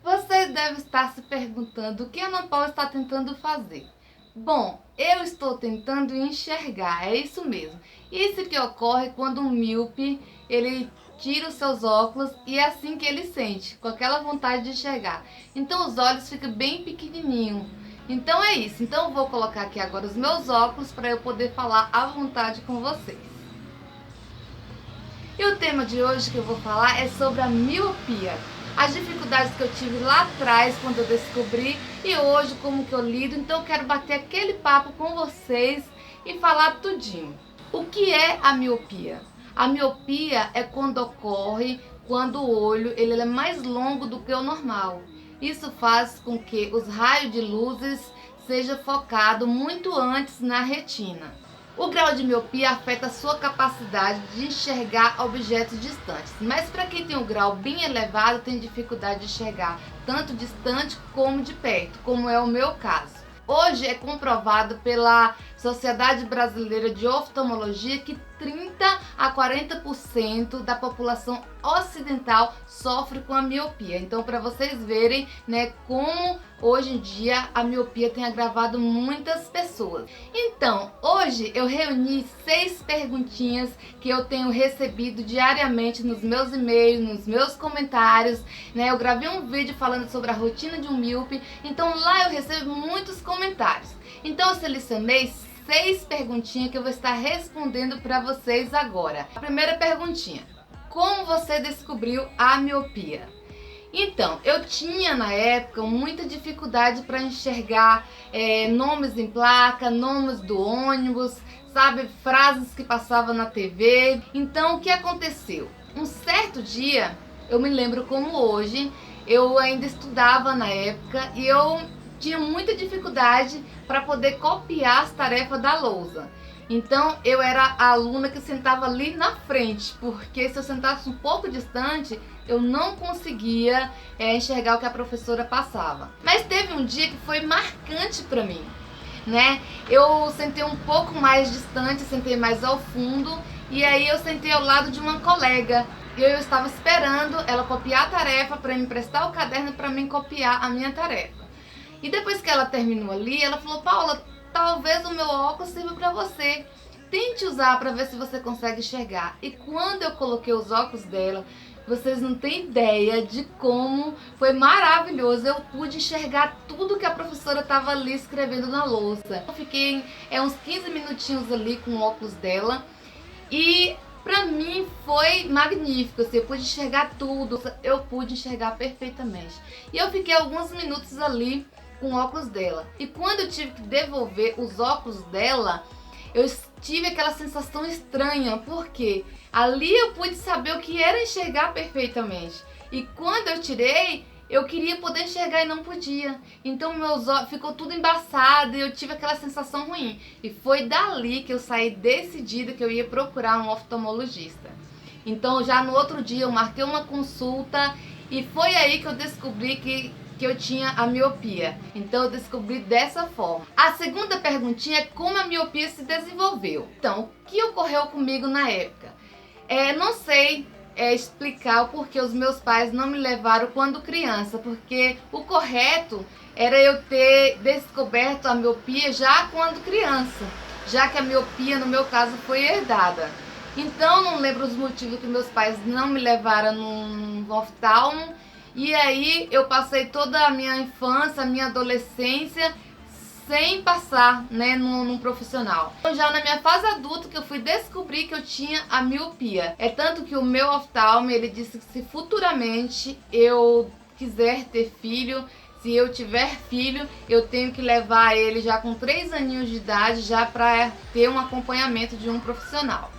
Você deve estar se perguntando o que a Ana Paula está tentando fazer. Bom, eu estou tentando enxergar, é isso mesmo. Isso que ocorre quando um míope, ele tira os seus óculos e é assim que ele sente, com aquela vontade de enxergar. Então os olhos ficam bem pequenininhos. Então é isso. Então eu vou colocar aqui agora os meus óculos para eu poder falar à vontade com vocês. E o tema de hoje que eu vou falar é sobre a miopia. As dificuldades que eu tive lá atrás quando eu descobri e hoje como que eu lido. Então eu quero bater aquele papo com vocês e falar tudinho. O que é a miopia? A miopia é quando ocorre quando o olho ele é mais longo do que o normal. Isso faz com que os raios de luzes sejam focados muito antes na retina. O grau de miopia afeta a sua capacidade de enxergar objetos distantes, mas para quem tem um grau bem elevado tem dificuldade de enxergar tanto distante como de perto, como é o meu caso. Hoje é comprovado pela Sociedade Brasileira de Oftalmologia que 30 a 40% da população ocidental sofre com a miopia. Então, para vocês verem, né, como hoje em dia a miopia tem agravado muitas pessoas. Então, hoje eu reuni 6 perguntinhas que eu tenho recebido diariamente nos meus e-mails, nos meus comentários, né? Eu gravei um vídeo falando sobre a rotina de um míope, então lá eu recebo muitos comentários. Então eu selecionei 6 perguntinhas que eu vou estar respondendo para vocês agora. A primeira perguntinha: como você descobriu a miopia? Então, eu tinha na época muita dificuldade para enxergar nomes em placa, nomes do ônibus, sabe, frases que passavam na TV. Então, o que aconteceu? Um certo dia, eu me lembro como hoje, eu ainda estudava na época e eu tinha muita dificuldade para poder copiar as tarefas da lousa. Então eu era a aluna que sentava ali na frente, porque se eu sentasse um pouco distante, eu não conseguia enxergar o que a professora passava. Mas teve um dia que foi marcante para mim, né? Eu sentei um pouco mais distante, sentei mais ao fundo, e aí eu sentei ao lado de uma colega. Eu estava esperando ela copiar a tarefa para me emprestar o caderno para mim copiar a minha tarefa. E depois que ela terminou ali, ela falou: Paula, talvez o meu óculos sirva para você. Tente usar para ver se você consegue enxergar. E quando eu coloquei os óculos dela, vocês não têm ideia de como foi maravilhoso. Eu pude enxergar tudo que a professora estava ali escrevendo na lousa. Eu fiquei uns 15 minutinhos ali com o óculos dela e pra mim foi magnífico, assim, eu pude enxergar tudo, eu pude enxergar perfeitamente. E eu fiquei alguns minutos ali com o óculos dela. E quando eu tive que devolver os óculos dela, eu tive aquela sensação estranha, porque ali eu pude saber o que era enxergar perfeitamente. E quando eu tirei, eu queria poder enxergar e não podia. Então meus olhos ficou tudo embaçado e eu tive aquela sensação ruim. E foi dali que eu saí decidida que eu ia procurar um oftalmologista. Então já no outro dia eu marquei uma consulta e foi aí que eu descobri que eu tinha a miopia. Então eu descobri dessa forma. A segunda perguntinha é como a miopia se desenvolveu. Então, o que ocorreu comigo na época? Não sei explicar o porquê os meus pais não me levaram quando criança, porque o correto era eu ter descoberto a miopia já quando criança, já que a miopia no meu caso foi herdada. Então não lembro os motivos que meus pais não me levaram num oftalmo. E aí eu passei toda a minha infância, a minha adolescência sem passar, né, num profissional. Então, já na minha fase adulta que eu fui descobrir que eu tinha a miopia. É tanto que o meu oftalmo, ele disse que se futuramente eu quiser ter filho, se eu tiver filho, eu tenho que levar ele já com 3 aninhos de idade já para ter um acompanhamento de um profissional.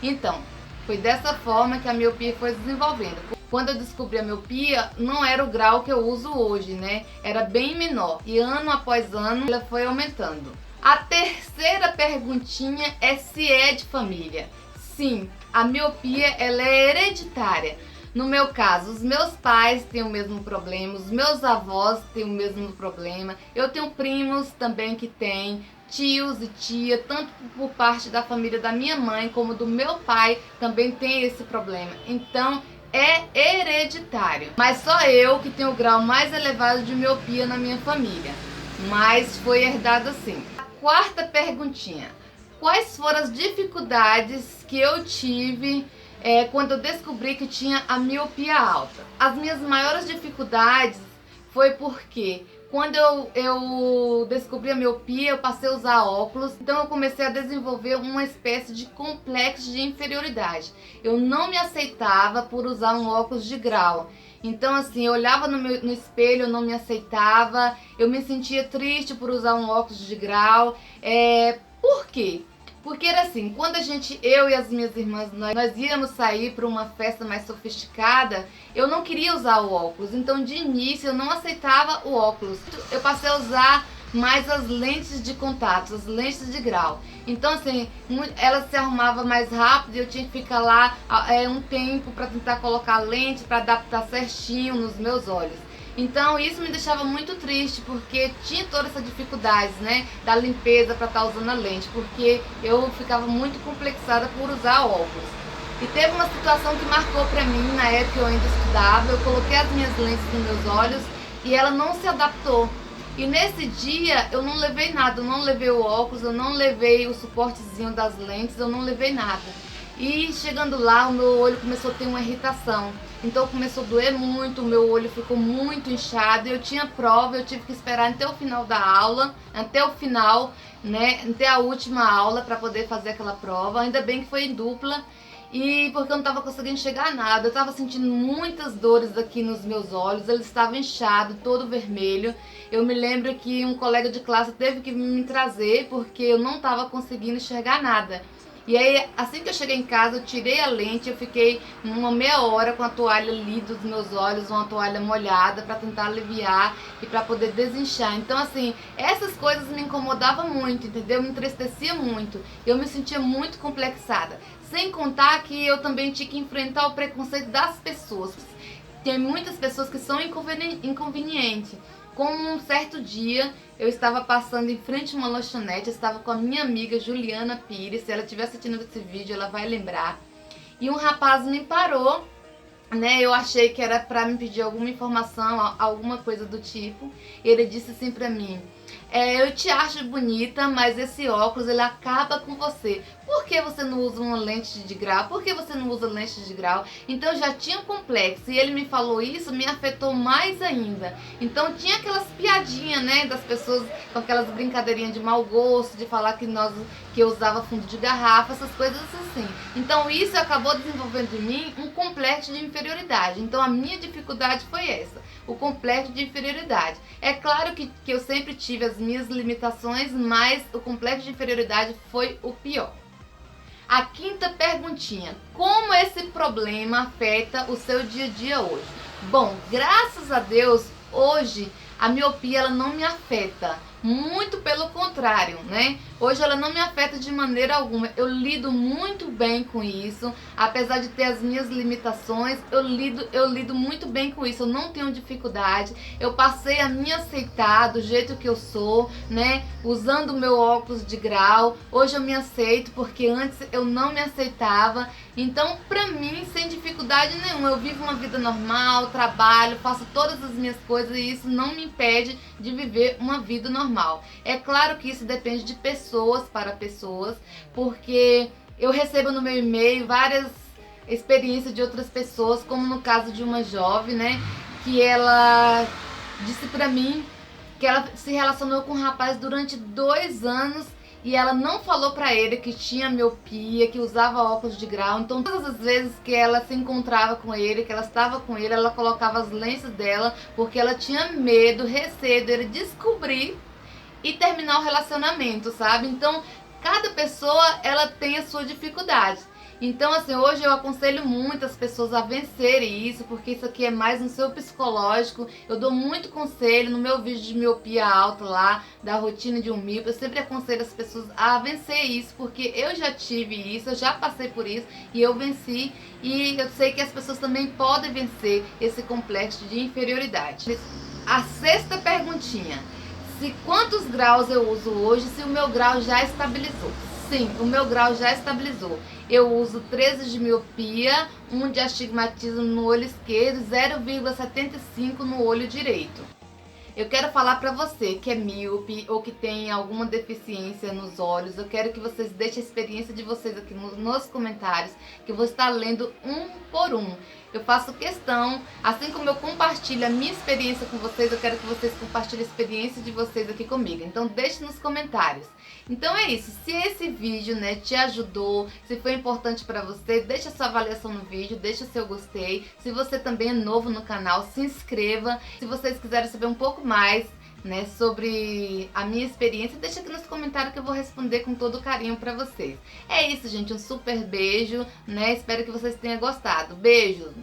Então, foi dessa forma que a miopia foi se desenvolvendo. Quando eu descobri a miopia, não era o grau que eu uso hoje, né? Era bem menor. E ano após ano, ela foi aumentando. A terceira perguntinha é se é de família. Sim, a miopia, ela é hereditária. No meu caso, os meus pais têm o mesmo problema, os meus avós têm o mesmo problema. Eu tenho primos também que têm, tios e tia, tanto por parte da família da minha mãe como do meu pai, também tem esse problema. Então é hereditário. Mas só eu que tenho o grau mais elevado de miopia na minha família. Mas foi herdado assim. A quarta perguntinha: quais foram as dificuldades que eu tive quando eu descobri que tinha a miopia alta? As minhas maiores dificuldades foi porque quando eu descobri a miopia, eu passei a usar óculos, então eu comecei a desenvolver uma espécie de complexo de inferioridade. Eu não me aceitava por usar um óculos de grau. Então assim, eu olhava no espelho, eu não me aceitava, eu me sentia triste por usar um óculos de grau. Por quê? Porque era assim, quando eu e as minhas irmãs, nós íamos sair para uma festa mais sofisticada, eu não queria usar o óculos, então de início eu não aceitava o óculos. Eu passei a usar mais as lentes de contato, as lentes de grau. Então assim, ela se arrumava mais rápido e eu tinha que ficar lá um tempo para tentar colocar a lente, para adaptar certinho nos meus olhos. Então isso me deixava muito triste, porque tinha toda essa dificuldade, né, da limpeza para estar usando a lente, porque eu ficava muito complexada por usar óculos. E teve uma situação que marcou para mim, na época que eu ainda estudava, eu coloquei as minhas lentes nos meus olhos e ela não se adaptou. E nesse dia eu não levei nada, eu não levei o óculos, eu não levei o suportezinho das lentes, eu não levei nada. E chegando lá, o meu olho começou a ter uma irritação. Então começou a doer muito, o meu olho ficou muito inchado. Eu tinha prova, eu tive que esperar até o final da aula, até o final, né, até a última aula para poder fazer aquela prova. Ainda bem que foi em dupla. E porque eu não estava conseguindo enxergar nada, eu estava sentindo muitas dores aqui nos meus olhos, eles estavam inchados, todo vermelho. Eu me lembro que um colega de classe teve que me trazer porque eu não estava conseguindo enxergar nada. E aí, assim que eu cheguei em casa, eu tirei a lente, eu fiquei uma meia hora com a toalha ali dos meus olhos, uma toalha molhada, para tentar aliviar e para poder desinchar. Então, assim, essas coisas me incomodavam muito, entendeu? Me entristecia muito. Eu me sentia muito complexada. Sem contar que eu também tinha que enfrentar o preconceito das pessoas. Tem muitas pessoas que são inconvenientes. Com um certo dia, eu estava passando em frente a uma lanchonete, eu estava com a minha amiga Juliana Pires, se ela estiver assistindo esse vídeo, ela vai lembrar. E um rapaz me parou, né? Eu achei que era para me pedir alguma informação, alguma coisa do tipo. E ele disse assim pra mim: eu te acho bonita, mas esse óculos ele acaba com você. Por que você não usa uma lente de grau? Por que você não usa lente de grau? Então eu já tinha um complexo e ele me falou isso, me afetou mais ainda. Então tinha aquelas piadinhas, né, das pessoas com aquelas brincadeirinhas de mau gosto, de falar que eu usava fundo de garrafa, essas coisas assim. Então isso acabou desenvolvendo em mim um complexo de inferioridade. Então a minha dificuldade foi essa, o complexo de inferioridade. É claro que eu sempre tive as minhas limitações, mas o complexo de inferioridade foi o pior. A quinta perguntinha: como esse problema afeta o seu dia a dia hoje? Bom, graças a Deus, hoje a miopia ela não me afeta. Muito pelo contrário, né? Hoje ela não me afeta de maneira alguma. Eu lido muito bem com isso. Apesar de ter as minhas limitações, eu lido muito bem com isso. Eu não tenho dificuldade. Eu passei a me aceitar do jeito que eu sou, né? Usando o meu óculos de grau. Hoje eu me aceito, porque antes eu não me aceitava. Então, pra mim, sem dificuldade nenhuma, eu vivo uma vida normal, trabalho, faço todas as minhas coisas e isso não me impede de viver uma vida normal. É claro que isso depende de pessoas para pessoas, porque eu recebo no meu e-mail várias experiências de outras pessoas, como no caso de uma jovem, né, que ela disse pra mim que ela se relacionou com um rapaz durante 2 anos e ela não falou pra ele que tinha miopia, que usava óculos de grau. Então todas as vezes que ela se encontrava com ele, que ela estava com ele, ela colocava as lentes dela porque ela tinha medo, receio dele descobrir e terminar o relacionamento, sabe? Então cada pessoa ela tem a sua dificuldade. Então assim, hoje eu aconselho muito as pessoas a vencerem isso, porque isso aqui é mais no seu psicológico. Eu dou muito conselho no meu vídeo de miopia alta lá, da rotina de um míope. Eu sempre aconselho as pessoas a vencer isso, porque eu já tive isso, eu já passei por isso e eu venci. E eu sei que as pessoas também podem vencer esse complexo de inferioridade. A sexta perguntinha: se quantos graus eu uso hoje, se o meu grau já estabilizou. Sim, o meu grau já estabilizou. Eu uso 13 de miopia, 1 de astigmatismo no olho esquerdo, 0,75 no olho direito. Eu quero falar para você que é míope ou que tem alguma deficiência nos olhos. Eu quero que vocês deixem a experiência de vocês aqui nos comentários, que eu vou estar lendo um por um. Eu faço questão, assim como eu compartilho a minha experiência com vocês, eu quero que vocês compartilhem a experiência de vocês aqui comigo. Então deixe nos comentários. Então é isso, se esse vídeo, né, te ajudou, se foi importante para você, deixa sua avaliação no vídeo, deixa seu gostei. Se você também é novo no canal, se inscreva. Se vocês quiserem saber um pouco mais, né, sobre a minha experiência, deixa aqui nos comentários que eu vou responder com todo carinho para vocês. É isso, gente, um super beijo, né? Espero que vocês tenham gostado. Beijo!